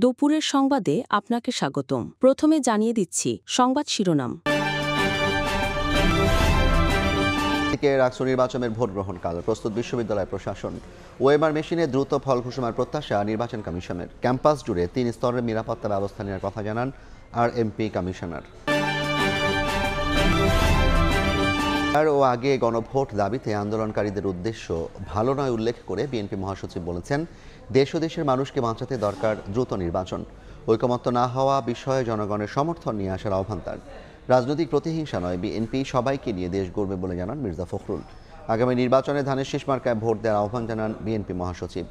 দুপুরের সংবাদে আপনাকে স্বাগতম। প্রথমে জানিয়ে দিচ্ছি সংবাদ শিরোনাম। রাকসু নির্বাচনের ভোট গ্রহণ কাল প্রস্তুত বিশ্ববিদ্যালয় প্রশাসন। ওএমআর মেশিনে দ্রুত ফল ঘোষণার প্রত্যাশা নির্বাচন কমিশনের। ক্যাম্পাস জুড়ে 3 স্তরের নিরাপত্তা ব্যবস্থা নেওয়ার কথা জানান আরএমপি কমিশনার। ও আগে গণভোট দাবিতে আন্দোলনকারীদের উদ্দেশ্য ভালো নয় উল্লেখ করে বিএনপি মহাসচিব বলেছেন, দেশ ও দেশের মানুষকে বাঁচাতে দরকার দ্রুত নির্বাচন। ঐকমত্য না হওয়া বিষয়ে জনগণের সমর্থন নিয়ে আসার আহ্বান তার। রাজনৈতিক প্রতিহিংসা নয়, বিএনপি সবাইকে নিয়ে দেশ গড়বে বলে জানান মির্জা ফখরুল। আগামী নির্বাচনে ধানের শীষ মার্কায় ভোট দেওয়ার আহ্বান জানান বিএনপি মহাসচিব।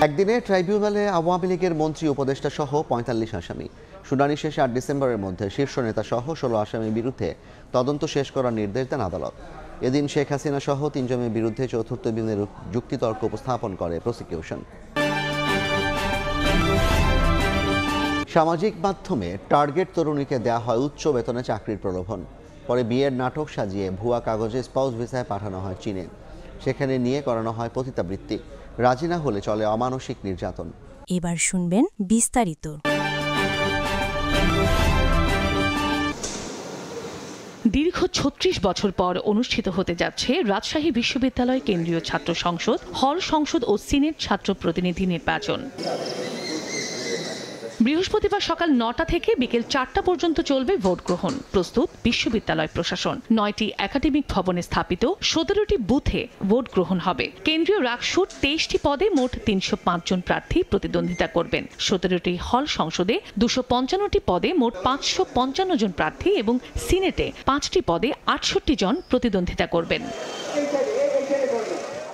একদিনে ট্রাইব্যুনালে আওয়ামী লীগের মন্ত্রী উপদেষ্টা সহ 45 আসামি। শুনানি শেষে 8 ডিসেম্বরের মধ্যে শীর্ষ নেতা সহ 16 আসামির বিরুদ্ধে তদন্ত শেষ করার নির্দেশ দেন আদালত। এদিন শেখ হাসিনা সহ 3 জনের বিরুদ্ধে চতুর্থ দিনের যুক্তিতর্ক উপস্থাপন করে প্রসিকিউশন। সামাজিক মাধ্যমে টার্গেট তরুণীকে দেয়া হয় উচ্চ বেতনে চাকরির প্রলোভন। পরে বিয়ের নাটক সাজিয়ে ভুয়া কাগজে স্পাউস ভিসায় পাঠানো হয় চীনে। সেখানে নিয়ে করানো হয় পতিতাবৃত্তি। রাজি না হলে চলে অমানসিক নির্যাতন। এবার শুনবেন বিস্তারিত। দীর্ঘ ৩৬ বছর পর অনুষ্ঠিত হতে যাচ্ছে রাজশাহী বিশ্ববিদ্যালয় কেন্দ্রীয় ছাত্র সংসদ, হল সংসদ ও সিনেট ছাত্র প্রতিনিধি নির্বাচন। বৃহস্পতিবার সকাল 9টা থেকে বিকেল 4টা পর্যন্ত চলবে ভোট গ্রহণ। প্রস্তুত বিশ্ববিদ্যালয় প্রশাসন। 9টি একাডেমিক ভবনে স্থাপিত 17টি বুথে ভোট গ্রহণ হবে। কেন্দ্রীয় রাকসুর 23টি পদে মোট 305 জন প্রার্থী প্রতিদ্বন্দ্বিতা করবেন। 17টি হল সংসদে 255টি পদে মোট 555 জন প্রার্থী এবং সিনেটে 5টি পদে 68 জন প্রতিদ্বন্দ্বিতা করবেন।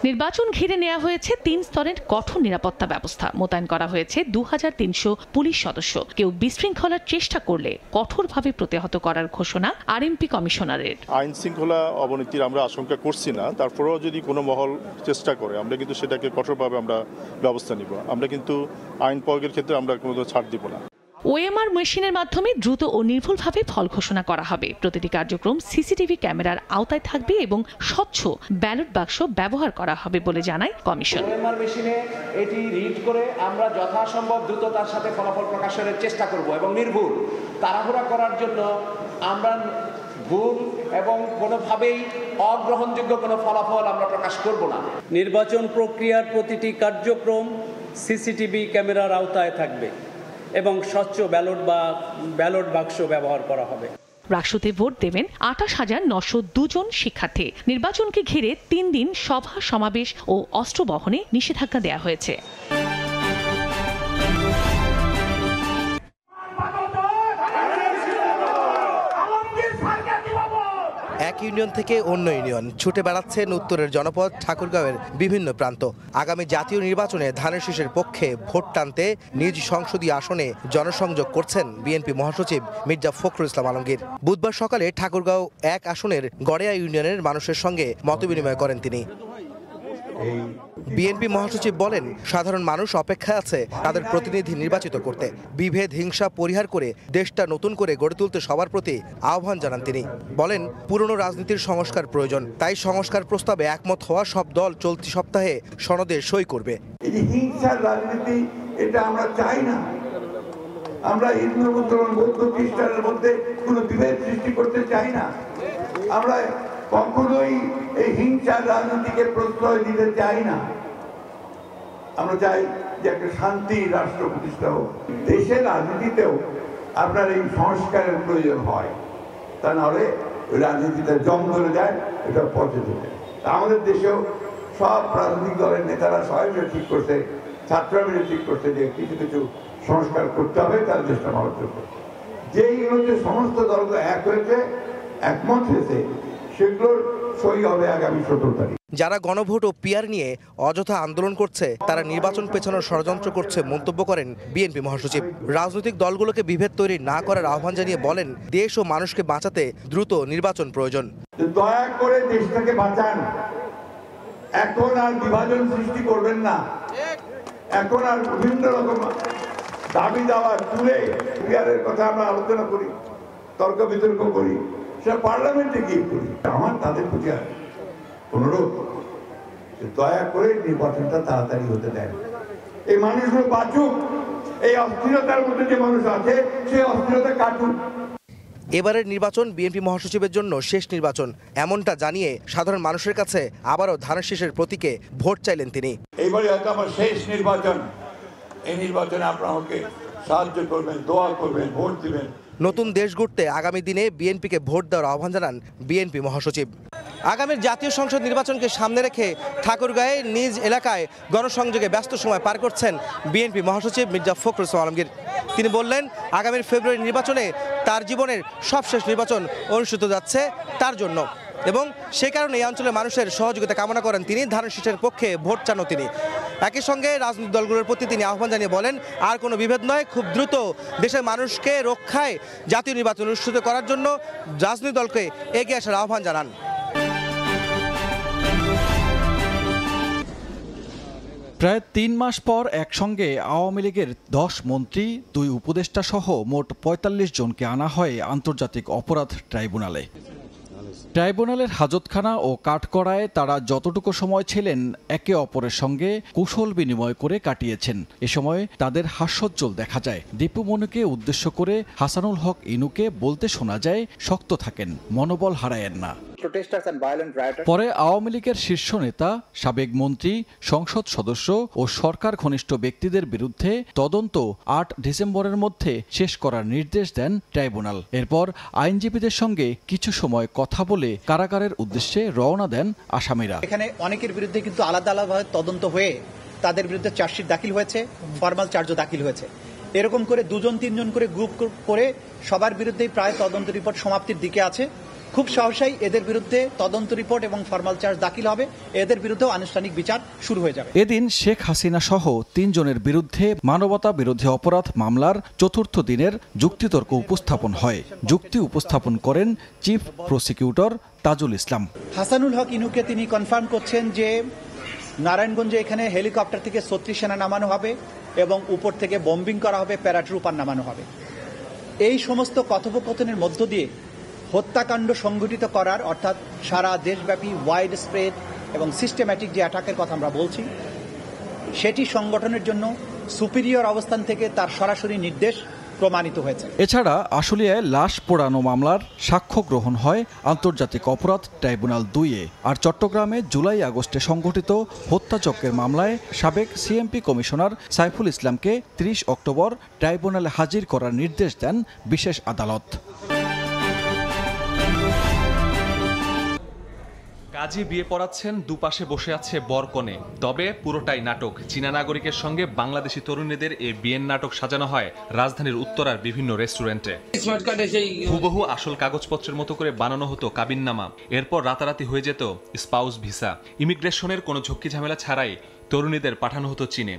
নির্বাচন ঘিরে নেওয়া হয়েছে 3 স্তরের কঠোর নিরাপত্তা ব্যবস্থা। মোতায়েন করা হয়েছে 2300 পুলিশ সদস্য। কেউ বিশৃঙ্খলার চেষ্টা করলে কঠোরভাবে প্রতিহত করার ঘোষণা আরএমপি কমিশনারের। আইন শৃঙ্খলা অবনতির আমরা আশঙ্কা করছি না, তারপরেও যদি কোনো মহল চেষ্টা করে আমরা কিন্তু সেটাকে কঠোরভাবে আমরা ব্যবস্থা নিব। আমরা কিন্তু আইন প্রয়োগের ক্ষেত্রে আমরা কোনো ছাড় দিব না। ওএমআর মেশিনের মাধ্যমে দ্রুত ও নির্ভুলভাবে ফল ঘোষণা করা হবে। প্রতিটি কার্যক্রম সিসিটিভি ক্যামেরার আওতায় থাকবে এবং স্বচ্ছ ব্যালট বাক্স ব্যবহার করা হবে বলে জানায় কমিশন। ওএমআর মেশিনে এটি রিড করে আমরা যথাসম্ভব দ্রুততার সাথে ফলাফল প্রকাশের চেষ্টা করব এবং নির্ভুল তাড়াহুড়া করার জন্য আমরা ভুল এবং কোনোভাবেই অগ্রহণযোগ্য কোনো ফলাফল আমরা প্রকাশ করব না। নির্বাচন প্রক্রিয়ার প্রতিটি কার্যক্রম সিসিটিভি ক্যামেরার আওতায় থাকবে এবং স্বচ্ছ ব্যালট বাক্স ব্যবহার করা হবে। রাকসুতে ভোট দেবেন 28,902 জন শিক্ষার্থী। নির্বাচনকে ঘিরে 3 দিন সভা সমাবেশ ও অস্ত্র বহনে নিষেধাজ্ঞা দেওয়া হয়েছে। এক ইউনিয়ন থেকে অন্য ইউনিয়ন ছুটে বেড়াচ্ছেন উত্তরের জনপদ ঠাকুরগাঁওয়ের বিভিন্ন প্রান্ত। আগামী জাতীয় নির্বাচনে ধানের শীষের পক্ষে ভোট টানতে নিজ সংসদীয় আসনে জনসংযোগ করছেন বিএনপি মহাসচিব মির্জা ফখরুল ইসলাম আলমগীর। বুধবার সকালে ঠাকুরগাঁও 1 আসনের গড়েয়া ইউনিয়নের মানুষের সঙ্গে মতবিনিময় করেন তিনি। বিএনপি মহাসচিব বলেন, সাধারণ মানুষ অপেক্ষায় আছে তাদের প্রতিনিধি নির্বাচিত করতে। বিভেদ হিংসা পরিহার করে দেশটা নতুন করে গড়ে তুলতে সবার প্রতি আহ্বান জানান তিনি। বলেন, পুরনো রাজনীতির সংস্কার প্রয়োজন, তাই সংস্কার প্রস্তাবে একমত হওয়া সব দল চলতি সপ্তাহে সনদে সই করবে। হিংসার রাজনীতি এটা আমরা চাই না। আমরা হিন্দু মুসলমান বৌদ্ধ খ্রিস্টানের মধ্যে কোনো বিভেদ সৃষ্টি করতে চাই না। আমরা কখনোই এই হিংসার রাজনীতিকে প্রশ্রয় দিতে চাই না। আমরা চাই যে একটা শান্তি রাষ্ট্র প্রতিষ্ঠা হোক। দেশের রাজনীতিতেও আপনার এই সংস্কারের প্রয়োজন হয়, তা নাহলে ওই রাজনীতিতে জং ধরে যায়, এটা পচে যাবে। আমাদের দেশেও সব রাজনৈতিক দলের নেতারা সবাই মিলে ঠিক করছে, ছাত্ররা মিলে ঠিক করছে যে কিছু কিছু সংস্কার করতে হবে তার দেশটা ভালোর জন্য। যেই হচ্ছে সমস্ত দলগুলো এক হয়েছে, একমত হয়েছে, সেগুলোর সই হবে আগামী 17 তারিখ। যারা গণভোট ও পিআর নিয়ে অযথা আন্দোলন করছে তারা নির্বাচন পেছানোর ষড়যন্ত্র করছে মন্তব্য করেন বিএনপি মহাসচিব। রাজনৈতিক দলগুলোকে বিভেদ তৈরি না করার আহ্বান জানিয়ে বলেন, দেশ ও মানুষকে বাঁচাতে দ্রুত নির্বাচন প্রয়োজন। দয়া করে দেশটাকে বাঁচান, এখন আর বিভাজন সৃষ্টি করবেন না। এখন আর বিভিন্ন রকম দাবি দাওয়া তুলে পিআরের কথা আমরা আলোচনা করি, তর্ক বিতর্ক করি, সেটা পার্লামেন্টে গিয়ে করি। আমার তাদের প্রতি অনুরোধ, দয়া করে নির্বাচনটা তাড়াতাড়ি হতে দেন। এই মানুষগুলো বাঁচুক, এই অস্থিরতার মধ্যে যে মানুষ আছে সেই অস্থিরতা কাটুক। এবারের নির্বাচন বিএনপি মহাসচিবের জন্য শেষ নির্বাচন, এমনটা জানিয়ে সাধারণ মানুষের কাছে আবারও ধানের শীষের প্রতীকে ভোট চাইলেন তিনি। এইবারে হয়তো আমার শেষ নির্বাচন, এই নির্বাচনে আপনারা আমাকে সাহায্য করবেন, দোয়া করবেন, ভোট দিবেন। নতুন দেশ গড়তে আগামী দিনে বিএনপিকে ভোট দেওয়ার আহ্বান জানান বিএনপি মহাসচিব। আগামীর জাতীয় সংসদ নির্বাচনকে সামনে রেখে ঠাকুরগাঁয়ে নিজ এলাকায় গণসংযোগে ব্যস্ত সময় পার করছেন বিএনপি মহাসচিব মির্জা ফখরুল ইসলাম আলমগীর। তিনি বললেন, আগামীর ফেব্রুয়ারি নির্বাচনে তার জীবনের সবশেষ নির্বাচন অনুষ্ঠিত যাচ্ছে তার জন্য, এবং সে কারণে এই অঞ্চলের মানুষের সহযোগিতা কামনা করেন তিনি। ধানের শীষের পক্ষে ভোট চানও তিনি। একই সঙ্গে রাজনৈতিক দলগুলোর প্রতি তিনি আহ্বান জানিয়ে বলেন, আর কোনো বিভেদ নয়, খুব দ্রুত দেশের মানুষকে রক্ষায় জাতীয় নির্বাচন অনুষ্ঠিত করার জন্য রাজনৈতিক দলকে এগিয়ে আসার আহ্বান জানান। প্রায় ৩ মাস পর একসঙ্গে আওয়ামী লীগের ১০ মন্ত্রী, ২ উপদেষ্টা সহ মোট ৪৫ জনকে আনা হয় আন্তর্জাতিক অপরাধ ট্রাইব্যুনালে। ট্রাইব্যুনালের হাজতখানা ও কাঠগড়ায় তারা যতটুকু সময় ছিলেন একে অপরের সঙ্গে কুশল বিনিময় করে কাটিয়েছেন। এ সময় তাদের হাস্যোজ্জ্বল দেখা যায়। দীপু মনুকে উদ্দেশ্য করে হাসানুল হক ইনুকে বলতে শোনা যায়, শক্ত থাকেন, মনোবল হারায়েন না। পরে আওয়ামী লীগের শীর্ষ নেতা, সাবেক মন্ত্রী, সংসদ সদস্য ও সরকার ঘনিষ্ঠ ব্যক্তিদের বিরুদ্ধে তদন্ত ৮ ডিসেম্বরের মধ্যে শেষ করার নির্দেশ দেন ট্রাইব্যুনাল। এরপর আইনজীবীদের সঙ্গে কিছু সময় কথা বলে কারাগারের উদ্দেশ্যে রওনা দেন আসামিরা। এখানে অনেকের বিরুদ্ধে কিন্তু আলাদা আলাদাভাবে তদন্ত হয়ে তাদের বিরুদ্ধে চার্জশিট দাখিল হয়েছে, ফরমাল চার্জও দাখিল হয়েছে। এরকম করে ২-৩ জন করে গ্রুপ করে সবার বিরুদ্ধেই প্রায় তদন্ত রিপোর্ট সমাপ্তির দিকে আছে। খুব সহসাই এদের বিরুদ্ধে তদন্ত রিপোর্ট এবং ফরমাল চার্জ দাখিল হবে, এদের বিরুদ্ধেও আনুষ্ঠানিক বিচার শুরু হয়ে যাবে। এদিন শেখ হাসিনা সহ ৩ জনের বিরুদ্ধে মানবতা বিরোধী অপরাধ মামলার চতুর্থ দিনের যুক্তিতর্ক উপস্থাপন হয়। যুক্তি উপস্থাপন করেন চিফ প্রসিকিউটর তাজুল ইসলাম। হাসানুল হক ইনুকে তিনি কনফার্ম করছেন যে নারায়ণগঞ্জে এখানে হেলিকপ্টার থেকে ৩৬ সেনা নামানো হবে এবং উপর থেকে বম্বিং করা হবে, প্যারাট্রুপার নামানো হবে। এই সমস্ত কথোপকথনের মধ্য দিয়ে হত্যাকাণ্ড সংঘটিত করার, অর্থাৎ সারা দেশব্যাপী ওয়াইড স্প্রেড এবং সিস্টেম্যাটিক যে অ্যাটাকের কথা আমরা বলছি, সেটি সংগঠনের জন্য সুপিরিয়র অবস্থান থেকে তার সরাসরি নির্দেশ প্রমাণিত হয়েছে। এছাড়া আশুলিয়ায় লাশ পোড়ানো মামলার সাক্ষ্য গ্রহণ হয় আন্তর্জাতিক অপরাধ ট্রাইব্যুনাল ২-এ। আর চট্টগ্রামে জুলাই আগস্টে সংঘটিত হত্যাযজ্ঞের মামলায় সাবেক সিএমপি কমিশনার সাইফুল ইসলামকে ৩০ অক্টোবর ট্রাইব্যুনালে হাজির করার নির্দেশ দেন বিশেষ আদালত। কাজী বিয়ে পড়াচ্ছেন, দুপাশে বসে আছে বরকনে, তবে পুরোটাই নাটক। চীনা নাগরিকের সঙ্গে বাংলাদেশি তরুণীদের এই বিয়ের নাটক সাজানো হয় রাজধানীর উত্তরার বিভিন্ন রেস্টুরেন্টে। হুবহু আসল কাগজপত্রের মতো করে বানানো হতো কাবিননামা, এরপর রাতারাতি হয়ে যেত স্পাউস ভিসা। ইমিগ্রেশনের কোনো ঝক্কি ঝামেলা ছাড়াই তরুণীদের পাঠানো হতো চীনে।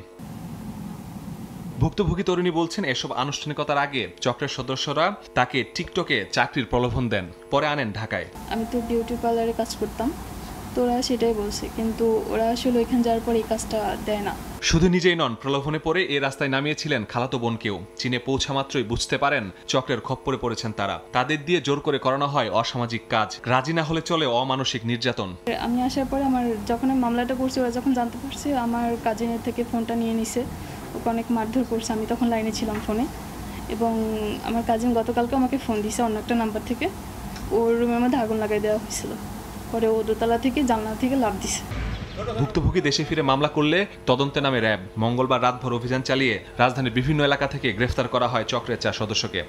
ভুক্তভোগী তরুণী বলছেন, এসব আনুষ্ঠানিকতার আগে চক্রের সদস্যরা তাকে টিকটকে চাকরির প্রলোভন দেন, পরে আনেন ঢাকায়। আমি তো বিউটি পার্লারে কাজ করতাম, তো ওরা সেটাই বলছে, কিন্তু ওরা আসলে ওইখানে যাওয়ার পর এই কাজটা দেয় না। শুধু নিজেই নন, প্রলোভনে পড়ে এ রাস্তায় নামিয়েছিলেন খালাতো বোনকেও। চীনে পৌঁছা মাত্রই বুঝতে পারেন চক্রের খপ্পরে পড়েছেন তারা। তাদের দিয়ে জোর করে করানো হয় অসামাজিক কাজ, রাজি না হলে চলে অমানসিক নির্যাতন। আমি আসার পরে যখন আমি মামলাটা করছি, ওরা যখন জানতে পারছে, আমার কাজিনের থেকে ফোনটা নিয়ে নিছে, ওকে অনেক মারধর করছে। আমি তখন লাইনে ছিলাম ফোনে, এবং আমার কাজিন গতকালকে আমাকে ফোন দিছে অন্য একটা নাম্বার থেকে। ওর রুমের মধ্যে আগুন লাগাই দেওয়া হয়েছিল, পরে ও দোতলা থেকে জানলা থেকে লাফ দিছে। ভুক্তভোগী দেশে ফিরে মামলা করলে তদন্তে নামে র্যাব। মঙ্গলবার রাতভর অভিযান চালিয়ে রাজধানীর বিভিন্ন এলাকা থেকে গ্রেফতার করা হয় চক্রের ৪ সদস্যকে।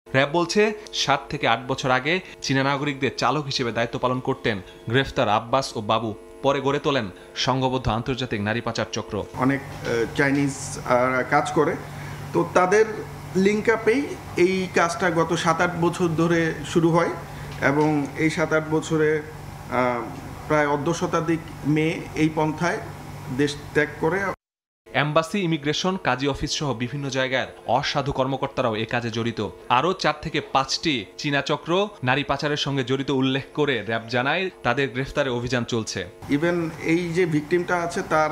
র্যাব বলছে ৭ থেকে ৮ বছর আগে চীনা নাগরিকদের চালক হিসেবে দায়িত্ব পালন করতেন গ্রেফতার আব্বাস ও বাবু। পরে গড়ে তোলেন সংঘবদ্ধ আন্তর্জাতিক নারী পাচার চক্র। অনেক চাইনিজ কাজ করে, তো তাদের লিঙ্ক আপেই এই কাজটা গত ৭-৮ বছর ধরে শুরু হয়, এবং এই ৭-৮ বছরে প্রায় অর্ধশতাধিক মেয়ে এই পন্থায় দেশ ত্যাগ করে। এম্বাসি, ইমিগ্রেশন, কাজী অফিস সহ বিভিন্ন জায়গার অসাধু কর্মকর্তারাও এ কাজে জড়িত। আরও ৪ থেকে ৫টি চীনা চক্র নারী পাচারের সঙ্গে জড়িত উল্লেখ করে র্যাব জানায় তাদের গ্রেফতারে অভিযান চলছে। ইভেন এই যে ভিকটিমটা আছে তার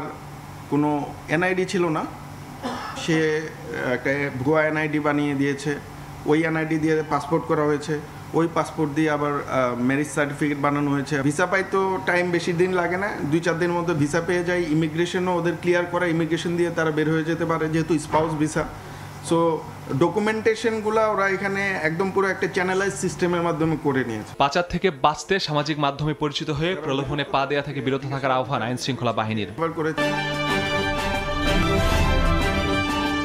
কোনো এনআইডি ছিল না, সে একটা ভুয়া এনআইডি বানিয়ে দিয়েছে, ওই এনআইডি দিয়ে পাসপোর্ট করা হয়েছে, ওই পাসপোর্ট দিয়ে আবার ম্যারেজ সার্টিফিকেট বানানো হয়েছে। ভিসা পাই তো টাইম বেশি দিন লাগে না, 2-4 দিনের মধ্যে ভিসা পেয়ে যায়। ইমিগ্রেশনও ওদের ক্লিয়ার করা, ইমিগ্রেশন দিয়ে তারা বের হয়ে যেতে পারে, যেহেতু স্পাউস ভিসা। সো ডকুমেন্টেশনগুলো ওরা এখানে একদম পুরো একটা চ্যানেলাইজ সিস্টেমের মাধ্যমে করে নিয়েছে। পাচার থেকে বাঁচতে সামাজিক মাধ্যমে পরিচিত হয়ে প্রলোভনে পা দেয়া থেকে বিরত থাকার আহ্বান আইন শৃঙ্খলা বাহিনীর।